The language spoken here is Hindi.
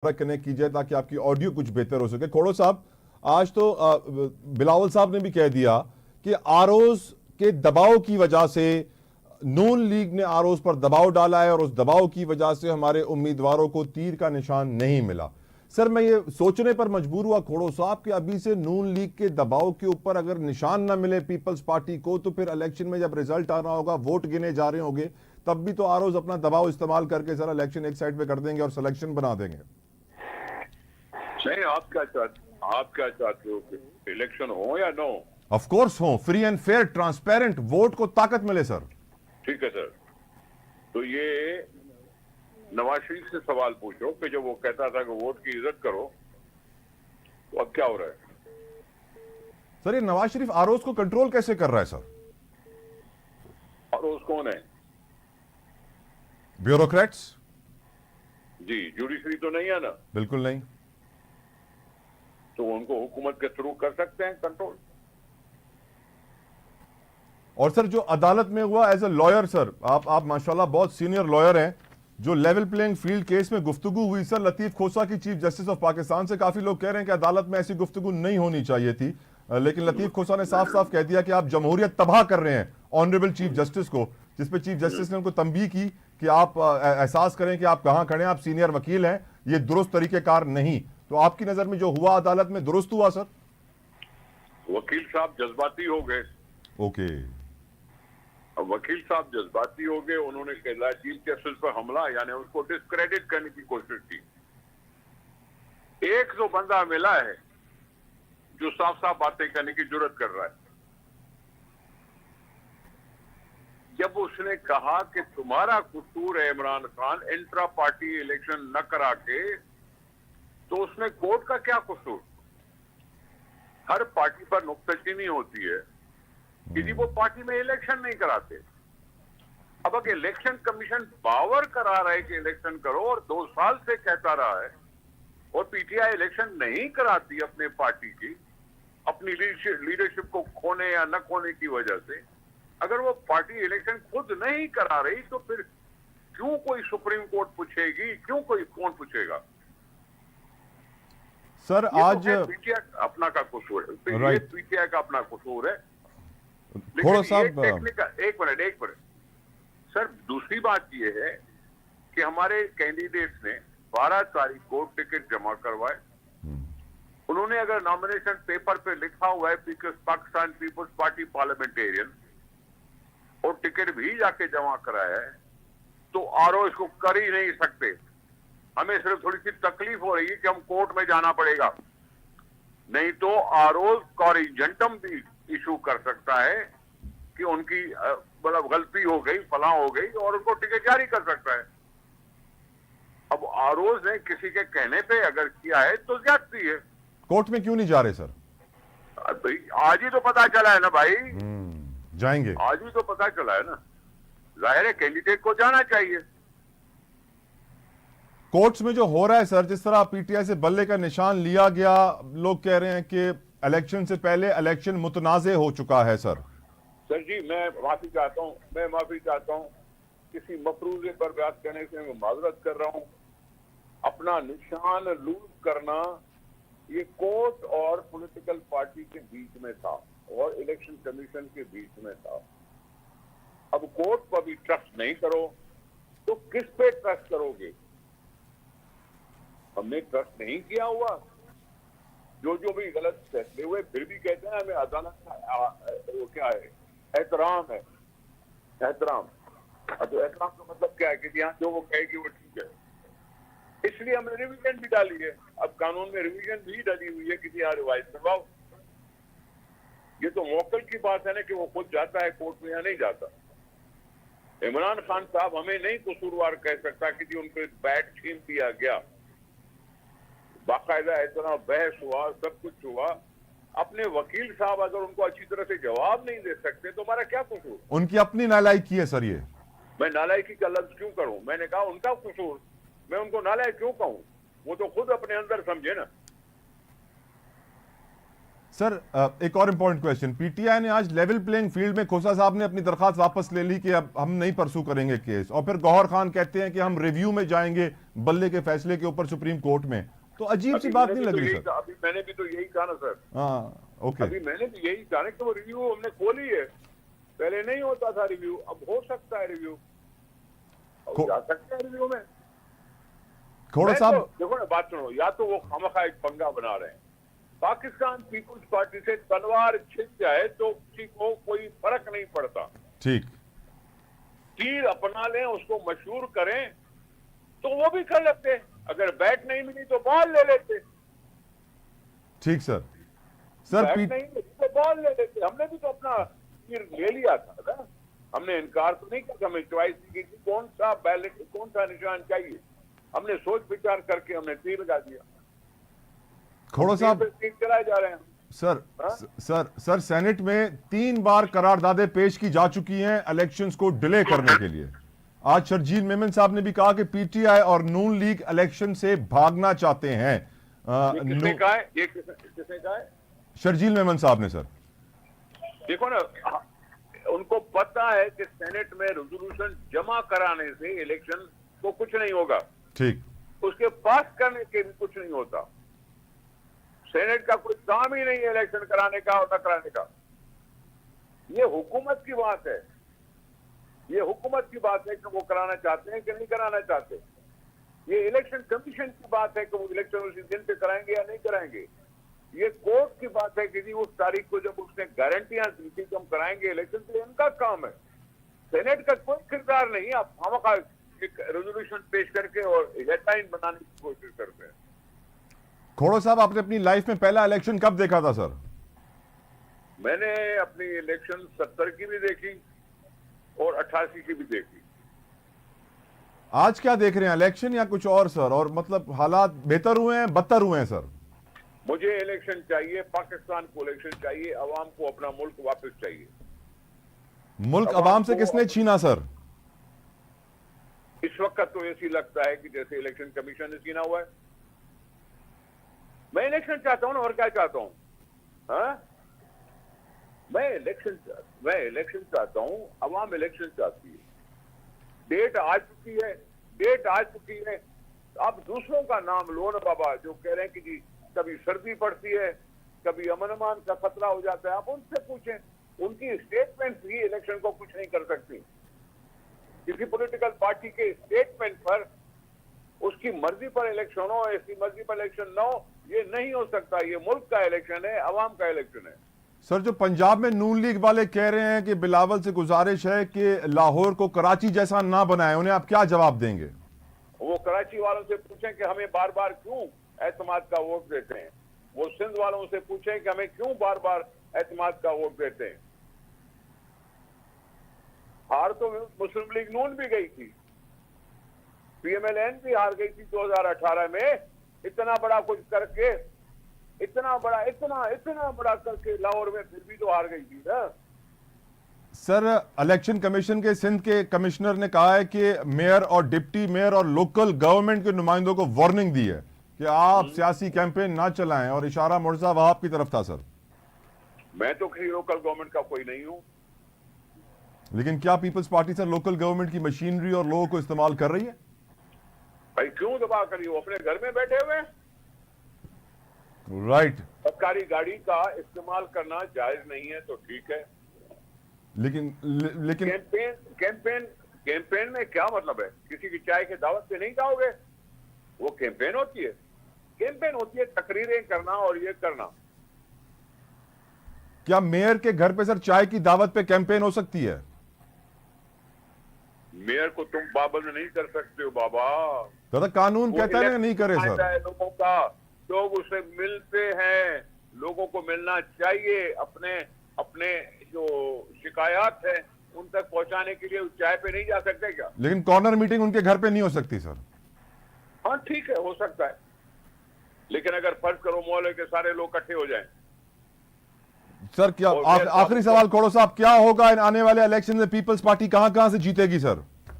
कनेक्ट कीजिए ताकि आपकी ऑडियो कुछ बेहतर हो सके। खोड़ो साहब, आज तो बिलावल साहब ने भी कह दिया कि आरओज के दबाव की वजह से नून लीग ने आरओज पर दबाव डाला है और उस दबाव की वजह से हमारे उम्मीदवारों को तीर का निशान नहीं मिला। सर, मैं ये सोचने पर मजबूर हुआ खोड़ो साहब कि अभी से नून लीग के दबाव के ऊपर अगर निशान ना मिले पीपल्स पार्टी को, तो फिर इलेक्शन में जब रिजल्ट आना होगा, वोट गिने जा रहे होंगे, तब भी तो आरओज अपना दबाव इस्तेमाल करके सर इलेक्शन एक साइड पे कर देंगे और सिलेक्शन बना देंगे। नहीं, आप क्या चाहते हो कि इलेक्शन हो या ना हो? ऑफ कोर्स हो, free and fair, transparent, vote को ताकत मिले सर। ठीक है सर, तो ये नवाज शरीफ से सवाल पूछो कि जब वो कहता था कि वोट की इज्जत करो, तो अब क्या हो रहा है? सर, ये नवाज शरीफ आरओज को कंट्रोल कैसे कर रहा है सर? आरओज कौन है? ब्यूरोक्रेट्स। जी, जुडिशरी तो नहीं है ना? बिल्कुल नहीं। तो उनको हुकूमत के थ्रू कर सकते हैं कंट्रोल। और सर, जो अदालत में हुआ, एज ए लॉयर सर, आप माशाल्लाह बहुत सीनियर लॉयर हैं, जो लेवल प्लेइंग फील्ड केस में गुफ्तगू हुई सर लतीफ खोसा की, चीफ जस्टिस ऑफ पाकिस्तान से, काफी लोग कह रहे हैं कि अदालत में ऐसी गुफ्तगू नहीं होनी चाहिए थी, लेकिन लतीफ खोसा ने साफ साफ कह दिया कि आप जमहूरियत तबाह कर रहे हैं ऑनरेबल चीफ जस्टिस को, जिसपे चीफ जस्टिस ने उनको तंबीह की कि आप एहसास करें कि आप कहां खड़े हैं, आप सीनियर वकील हैं, ये दुरुस्त तरीकेकार नहीं। तो आपकी नजर में जो हुआ अदालत में दुरुस्त हुआ सर? वकील साहब जज्बाती हो गए। ओके। अब वकील साहब जज्बाती हो गए, उन्होंने कहा चीफ जस्टिस पर हमला, यानी उसको डिस्क्रेडिट करने की कोशिश की। एक जो बंदा मिला है जो साफ साफ बातें करने की जुर्रत कर रहा है। जब उसने कहा कि तुम्हारा कसूर है Imran Khan intra party election न करा के, तो उसमें कोर्ट का क्या कसूर? हर पार्टी पर नुक्ताचीनी होती है, किसी वो पार्टी में इलेक्शन नहीं कराते। अब अगर इलेक्शन कमीशन पावर करा रहा है कि इलेक्शन करो और 2 साल से कहता रहा है, और पीटीआई इलेक्शन नहीं कराती अपने पार्टी की, अपनी लीडरशिप को खोने या न खोने की वजह से, अगर वो पार्टी इलेक्शन खुद नहीं करा रही, तो फिर क्यों कोई सुप्रीम कोर्ट पूछेगी, क्यों कोई कौन पूछेगा? सर आज पीटीआई अपना का कसूर है, राइट, पीटीआई का अपना कसूर है। थोड़ा सा एक मिनट सर, दूसरी बात यह है कि हमारे कैंडिडेट्स ने 12 तारीख को टिकट जमा करवाए। उन्होंने अगर नॉमिनेशन पेपर पे लिखा हुआ है पाकिस्तान पीपल्स पार्टी पार्लियामेंटेरियन, और टिकट भी जाके जमा कराया है, तो आरओ इसको कर ही नहीं सकते। हमें सिर्फ थोड़ी सी तकलीफ हो रही है कि हम कोर्ट में जाना पड़ेगा, नहीं तो आरओ कॉरिजेंटम भी इशू कर सकता है कि उनकी मतलब गलती हो गई, फलां हो गई, और उनको टिकट जारी कर सकता है। अब आरओज ने किसी के कहने पे अगर किया है तो ज्यादती है। कोर्ट में क्यों नहीं जा रहे सर? आज ही तो पता चला है ना भाई। जाएंगे, आज ही तो पता चला है ना। जाहिर है कैंडिडेट को जाना चाहिए। कोर्ट्स में जो हो रहा है सर, जिस तरह पीटीआई से बल्ले का निशान लिया गया, लोग कह रहे हैं कि इलेक्शन से पहले इलेक्शन मुतनाज़े हो चुका है सर। सर जी, मैं माफी चाहता हूं, किसी मफरूजे पर बात करने से मैं माजरत कर रहा हूं। अपना निशान लूज करना ये कोर्ट और पॉलिटिकल पार्टी के बीच में था और इलेक्शन कमीशन के बीच में था। अब कोर्ट पर भी ट्रस्ट नहीं करो तो किस पे ट्रस्ट करोगे? हमने ट्रस्ट नहीं किया हुआ। जो भी गलत फैसले हुए, फिर भी कहते हैं हमें अदालत का वो क्या है, एहतराम है। एहतराम, तो एहतराम का मतलब क्या है कि यहाँ जो वो कहेगी वो ठीक है। इसलिए हमने रिवीजन भी डाली है। अब कानून में रिवीजन भी डाली हुई है कि यहाँ रिवाइज करवाओ। ये तो मौकल की बात है ना कि वो खुद जाता है कोर्ट में या नहीं जाता। इमरान खान साहब हमें नहीं कसूरवार कह सकता कि जी उनको बैट छीन दिया गया। बाकायदा इतना बहस हुआ, सब कुछ हुआ। अपने वकील साहब अगर उनको अच्छी तरह से जवाब नहीं दे सकते तो हमारा क्या कसूर? उनकी अपनी नालायकी है सर। ये मैं नालायकी का लफ्ज क्यों करूं? मैंने कहा उनका कसूर, मैं उनको नालायक क्यों कहूं? वो तो खुद अपने अंदर समझे ना। सर एक और इंपॉर्टेंट क्वेश्चन, पीटीआई ने आज लेवल प्लेइंग फील्ड में खोसा साहब ने अपनी दरखास्त वापस ले ली कि अब हम नहीं परसू करेंगे केस, और फिर गौहर खान कहते हैं कि हम रिव्यू में जाएंगे बल्ले के फैसले के ऊपर सुप्रीम कोर्ट में। तो अजीब सी बात नहीं लग रही सर? अभी मैंने भी तो यही कहा ना सर। हाँ ओके, अभी मैंने भी यही कहा कि वो रिव्यू हमने खोली है, पहले नहीं होता था रिव्यू, अब हो सकता है रिव्यू, अब जा सकते हैं रिव्यू में। खोड़ा साहब देखो ना, बात सुनो, या तो वो खामखा एक पंगा बना रहे हैं, पाकिस्तान पीपुल्स पार्टी से तलवार छिड़ जाए तो किसी को कोई फर्क नहीं पड़ता, ठीक, तीर अपना लें, उसको मशहूर करें तो वो भी कर लेते, अगर बैट नहीं मिली तो बॉल ले लेते। ठीक सर। सर बैट नहीं मिली तो बॉल ले लेते, हमने भी तो अपना तीर ले लिया था ना, हमने इनकार तो नहीं किया, हमें चॉइस की कौन सा बैलेट, कौन सा निशान चाहिए, हमने सोच विचार करके हमने तीर लगा दिया। खोड़ा साहब तीर चलाए जा रहे हैं सर सेनेट में 3 बार करारदादे पेश की जा चुकी हैं इलेक्शंस को डिले करने के लिए। आज शर्जील मेमन साहब ने भी कहा कि पीटीआई और नून लीग इलेक्शन से भागना चाहते हैं। किसने कहा है? ये किसने कहा है? शर्जील मेमन साहब ने सर। देखो ना, उनको पता है कि सेनेट में रेजोल्यूशन जमा कराने से इलेक्शन को कुछ नहीं होगा, ठीक, उसके पास करने के भी कुछ नहीं होता। सेनेट का कोई काम ही नहीं है इलेक्शन कराने का और न कराने का। ये हुकूमत की बात है, ये हुकूमत की बात है कि वो कराना चाहते हैं कि नहीं कराना चाहते। ये इलेक्शन कमीशन की बात है कि वो इलेक्शन उसी दिन पे कराएंगे या नहीं कराएंगे। ये कोर्ट की बात है कि जी उस तारीख को जब उसने गारंटियां दी थी कि हम कराएंगे इलेक्शन, तो इनका काम है। सेनेट का कोई किरदार नहीं है। आप खामखा एक रेजोल्यूशन पेश करके और हेडलाइन बनाने की कोशिश करते हैं। खोड़ो साहब, आपने अपनी लाइफ में पहला इलेक्शन कब देखा था सर? मैंने अपनी इलेक्शन 70 की भी देखी और 88 की भी देखी। आज क्या देख रहे हैं, इलेक्शन या कुछ और सर? और मतलब हालात बेहतर हुए हैं, बदतर हुए हैं सर? मुझे इलेक्शन चाहिए, पाकिस्तान को इलेक्शन चाहिए, अवाम को अपना मुल्क वापस चाहिए। मुल्क अवाम से किसने छीना सर? इस वक्त तो ऐसी लगता है कि जैसे इलेक्शन कमीशन ने छीना हुआ है। मैं इलेक्शन चाहता हूं ना, और क्या चाहता हूं? हाँ, मैं इलेक्शन चाहता हूं, अवाम इलेक्शन चाहती है। डेट आ चुकी है, डेट आ चुकी है। आप दूसरों का नाम लो ना बाबा, जो कह रहे हैं कि जी कभी सर्दी पड़ती है, कभी अमन अमान का खतरा हो जाता है, आप उनसे पूछें। उनकी स्टेटमेंट भी इलेक्शन को कुछ नहीं कर सकती। किसी पॉलिटिकल पार्टी के स्टेटमेंट पर उसकी मर्जी पर इलेक्शन हो, ऐसी मर्जी पर इलेक्शन ना हो, ये नहीं हो सकता। ये मुल्क का इलेक्शन है, अवाम का इलेक्शन है। सर, जो पंजाब में नून लीग वाले कह रहे हैं कि बिलावल से गुजारिश है कि लाहौर को कराची जैसा ना बनाए, उन्हें आप क्या जवाब देंगे? वो कराची वालों से पूछें कि हमें बार बार क्यों एतमाद का वोट देते हैं। वो सिंध वालों से पूछें कि हमें क्यों बार बार एतमाद का वोट देते हैं। हार तो मुस्लिम लीग नून भी गई थी, पीएमएलएन भी हार गई थी 2018 में। इतना बड़ा कुछ करके, इतना बड़ा करके लाहौर में फिर भी तो हार गई थी ना। सर, इलेक्शन कमीशन के सिंध के कमिश्नर ने कहा है कि मेयर और डिप्टी मेयर और लोकल गवर्नमेंट के नुमाइंदों को वार्निंग दी है कि आप सियासी कैंपेन ना चलाएं, और इशारा मुर्जा वहाब की तरफ था सर। मैं तो किसी लोकल गवर्नमेंट का कोई नहीं हूं। लेकिन क्या People's Party sir local government की मशीनरी और लोगों को इस्तेमाल कर रही है? भाई क्यों दबा करी, वो अपने घर में बैठे हुए हैं। राइट। सरकारी गाड़ी का इस्तेमाल करना जायज नहीं है तो ठीक है, लेकिन कैंपेन में क्या मतलब है? किसी की चाय के दावत पे नहीं जाओगे? वो कैंपेन होती है तकरीरें करना और ये करना। क्या मेयर के घर पे सर चाय की दावत पे कैंपेन हो सकती है? मेयर को तुम पाबंद नहीं कर सकते हो बाबा। दादा, कानून कहता है ना नहीं करे सर। लोगों का, लोग उससे मिलते हैं, लोगों को मिलना चाहिए। अपने जो शिकायत है उन तक पहुंचाने के लिए चाय पे नहीं जा सकते क्या? लेकिन कॉर्नर मीटिंग उनके घर पे नहीं हो सकती सर। हाँ ठीक है, हो सकता है, लेकिन अगर फर्ज करो मोहल्ले के सारे लोग इकट्ठे हो जाएं। सर, क्या आखिरी सवाल खोड़ो साहब, क्या होगा इन आने वाले इलेक्शन में? पीपल्स पार्टी कहां से जीतेगी सर?